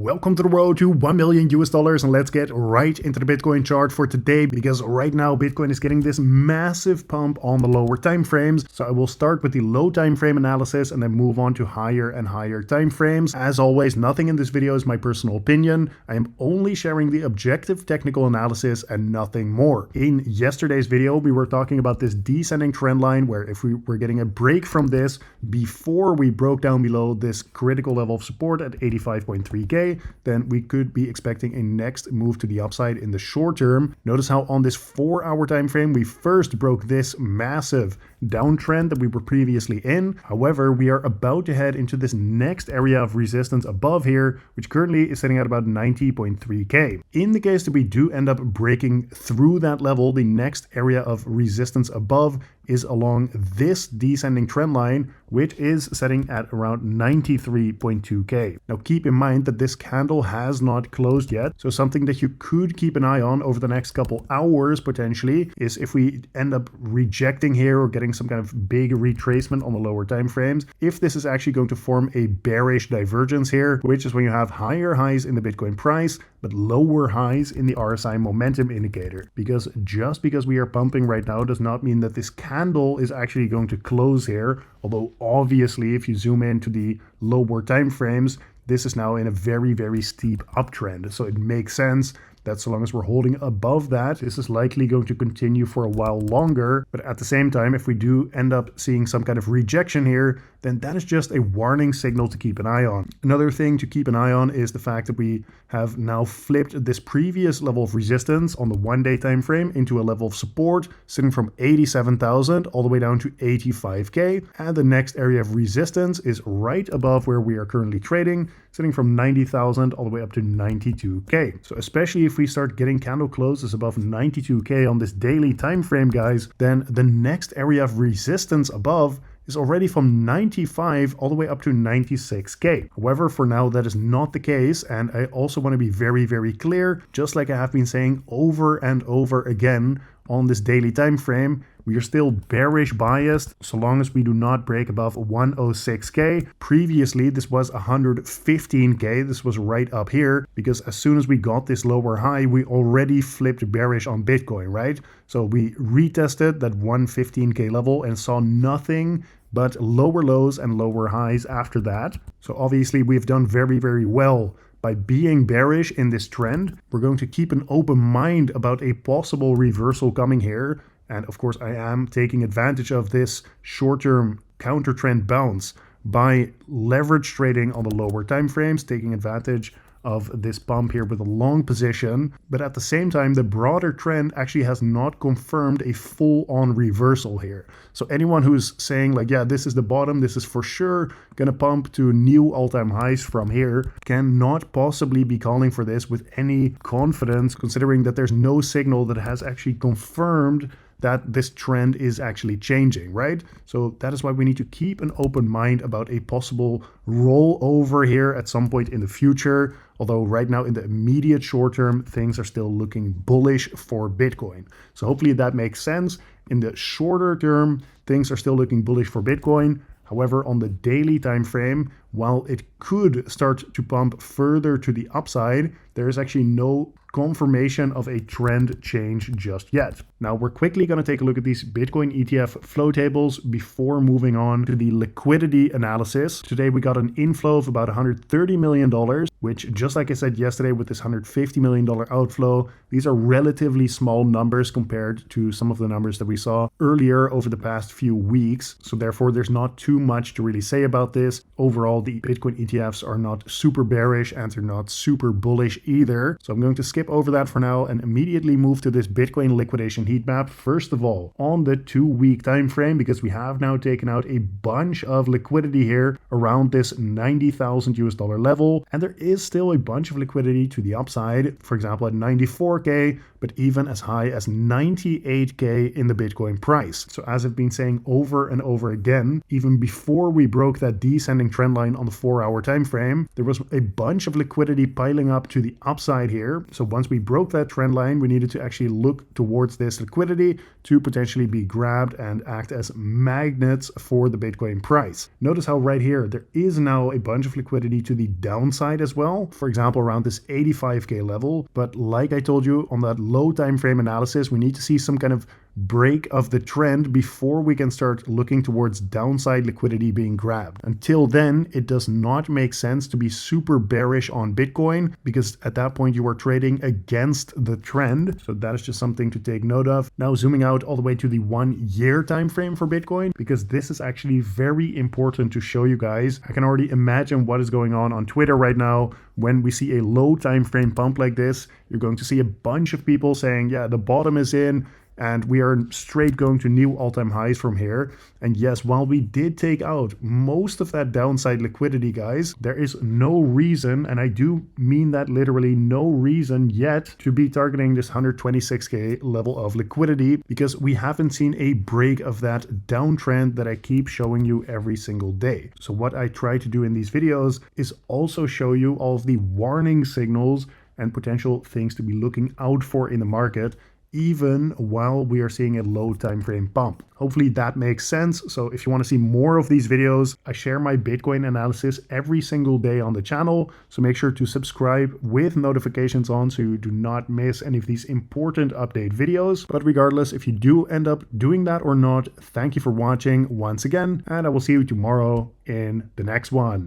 Welcome to the road to 1 million US dollars, and let's get right into the Bitcoin chart for today, because right now Bitcoin is getting this massive pump on the lower time frames. So I will start with the low time frame analysis and then move on to higher and higher time frames. As always, nothing in this video is my personal opinion. I am only sharing the objective technical analysis and nothing more. In yesterday's video, we were talking about this descending trend line, where if we were getting a break from this before we broke down below this critical level of support at 85.3k, then we could be expecting a next move to the upside in the short term. Notice how on this 4-hour time frame we first broke this massive downtrend that we were previously in. However, we are about to head into this next area of resistance above here, which currently is sitting at about 90.3k. In the case that we do end up breaking through that level, the next area of resistance above is along this descending trend line, which is setting at around 93.2k. Now keep in mind that this candle has not closed yet, so something that you could keep an eye on over the next couple hours potentially is if we end up rejecting here or getting some kind of big retracement on the lower time frames, if this is actually going to form a bearish divergence here, which is when you have higher highs in the Bitcoin price but lower highs in the RSI momentum indicator. Because just because we are pumping right now does not mean that this candle is actually going to close here, although obviously if you zoom into the lower time frames, this is now in a very steep uptrend. So it makes sense that so long as we're holding above that, this is likely going to continue for a while longer. But at the same time, if we do end up seeing some kind of rejection here, then that is just a warning signal to keep an eye on. Another thing to keep an eye on is the fact that we have now flipped this previous level of resistance on the 1-day time frame into a level of support sitting from 87,000 all the way down to 85k, and the next area of resistance is right above where we are currently trading, sitting from 90,000 all the way up to 92k. So especially if we start getting candle closes above 92k on this daily time frame, guys, then the next area of resistance above is already from 95 all the way up to 96k. However, for now that is not the case, and I also want to be very clear, just like I have been saying over and over again on this daily time frame, we are still bearish biased so long as we do not break above 106k. Previously, this was 115k. This was right up here, because as soon as we got this lower high, we already flipped bearish on Bitcoin, right? So we retested that 115k level and saw nothing but lower lows and lower highs after that. So obviously we've done very well by being bearish in this trend. We're going to keep an open mind about a possible reversal coming here. And of course, I am taking advantage of this short-term counter trend bounce by leverage trading on the lower time frames, taking advantage of this pump here with a long position. But at the same time, the broader trend actually has not confirmed a full-on reversal here. So anyone who's saying like, yeah, this is the bottom, this is for sure gonna pump to new all-time highs from here, cannot possibly be calling for this with any confidence, considering that there's no signal that has actually confirmed that this trend is actually changing, right? So that is why we need to keep an open mind about a possible rollover here at some point in the future. Although right now in the immediate short term, things are still looking bullish for Bitcoin. So hopefully that makes sense. In the shorter term, things are still looking bullish for Bitcoin. However, on the daily time frame, while it could start to pump further to the upside, there is actually no confirmation of a trend change just yet. Now we're quickly going to take a look at these Bitcoin ETF flow tables before moving on to the liquidity analysis. Today we got an inflow of about $130 million, which, just like I said yesterday with this $150 million outflow, these are relatively small numbers compared to some of the numbers that we saw earlier over the past few weeks. So therefore there's not too much to really say about this. Overall, the Bitcoin ETFs are not super bearish and they're not super bullish either. So I'm going to skip over that for now and immediately move to this Bitcoin liquidation heat map. First of all, on the 2-week time frame, because we have now taken out a bunch of liquidity here around this 90,000 US dollar level, and there is still a bunch of liquidity to the upside, for example at 94k, but even as high as 98k in the Bitcoin price. So as I've been saying over and over again, even before we broke that descending trend line in on the 4-hour time frame, there was a bunch of liquidity piling up to the upside here. So once we broke that trend line, we needed to actually look towards this liquidity to potentially be grabbed and act as magnets for the Bitcoin price. Notice how right here, there is now a bunch of liquidity to the downside as well. For example, around this 85K level. But like I told you on that low time frame analysis, we need to see some kind of break of the trend before we can start looking towards downside liquidity being grabbed. Until then, it does not make sense to be super bearish on Bitcoin, because at that point you are trading against the trend. So that is just something to take note of. Now zooming out all the way to the 1 year time frame for Bitcoin, because this is actually very important to show you guys. I can already imagine what is going on Twitter right now. When we see a low time frame pump like this, you're going to see a bunch of people saying, yeah, the bottom is in, and we are straight going to new all-time highs from here. And yes, while we did take out most of that downside liquidity, guys, there is no reason, and I do mean that literally, no reason yet to be targeting this 126K level of liquidity, because we haven't seen a break of that downtrend that I keep showing you every single day. So what I try to do in these videos is also show you all of the warning signals and potential things to be looking out for in the market, even while we are seeing a low time frame pump. Hopefully that makes sense. So if you want to see more of these videos, I share my Bitcoin analysis every single day on the channel. So make sure to subscribe with notifications on so you do not miss any of these important update videos. But regardless, if you do end up doing that or not, thank you for watching once again, and I will see you tomorrow in the next one.